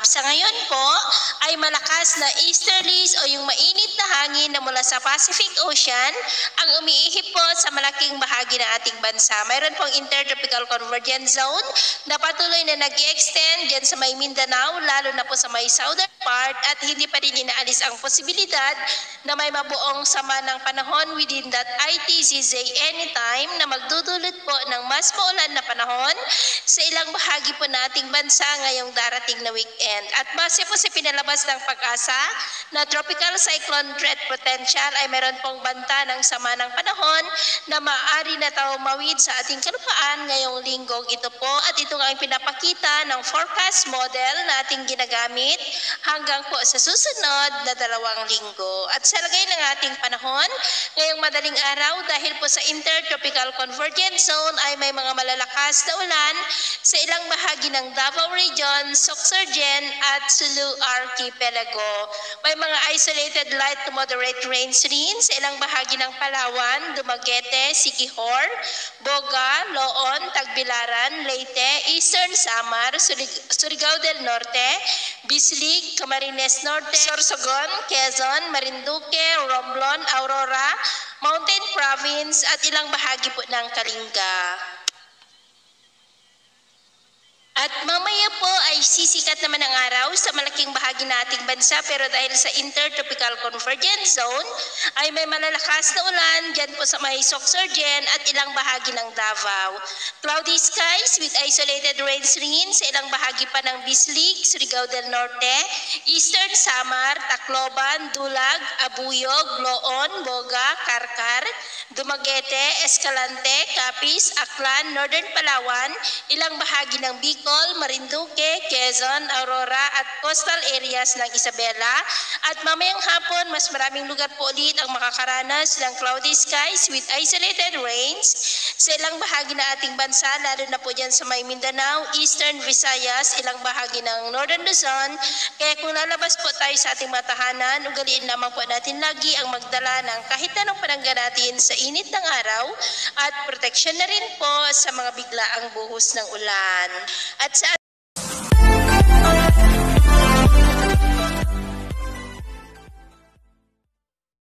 Sa ngayon po ay malakas na easterlies o yung mainit na hangin na mula sa Pacific Ocean ang umiihip po sa malaking bahagi ng ating bansa. Mayroon pong intertropical convergence zone na patuloy na nag-extend dyan sa may Mindanao, lalo na po sa may southern part, at hindi pa rin inaalis ang posibilidad na may mabuong sama ng panahon within that ITCZ anytime na magdudulot po ng mas maulan na panahon sa ilang bahagi po nating bansa ngayong darating na weekend. At base po sa pinalabas ng Pag-asa na tropical cyclone threat potential ay meron pong banta ng sama ng panahon na maaari na tumawid sa ating kalupaan ngayong linggong ito po, at ito nga ang pinapakita ng forecast model na ating ginagamit hanggang po sa susunod na 2 linggo. At sa lagay ng ating panahon ngayong madaling araw, dahil po sa intertropical convergence zone ay may mga malalakas na ulan sa ilang bahagi ng Davao Region, Sorsogon at Sulu Archipelago. May mga isolated light to moderate rains rin sa ilang bahagi ng Palawan, Dumaguete, Siquijor, Boga, Loon, Tagbilaran, Leyte, Eastern Samar, Surigao del Norte, Bislig, Camarines Norte, Sorsogon, Quezon, Marinduque, Romblon, Aurora, Mountain Province at ilang bahagi po ng Kalinga. At mamaya po ay sisikat naman ang araw sa malaking bahagi nating bansa, pero dahil sa intertropical convergence zone ay may malalakas na ulan dyan po sa may Sorsogon at ilang bahagi ng Davao. Cloudy skies with isolated rains rin sa ilang bahagi pa ng Bislig, Surigao del Norte, Eastern Samar, Tacloban, Dulag, Abuyog, Loon, Boga, Karkar, Dumaguete, Escalante, Capiz, Aklan, Northern Palawan, ilang bahagi ng Bicol, Marinduque, Quezon, Aurora at coastal areas ng Isabela. At mamayang hapon, mas maraming lugar po ulit ang makakaranas ng cloudy skies with isolated rains sa ilang bahagi ng ating bansa, lalo na po dyan sa may Mindanao, Eastern Visayas, ilang bahagi ng Northern Luzon. Kaya kung lalabas po tayo sa ating mga tahanan, ugaliin naman po natin lagi ang magdala ng kahit anong panangga natin sa init ng araw at proteksyon na rin po sa mga biglaang buhos ng ulan. At sa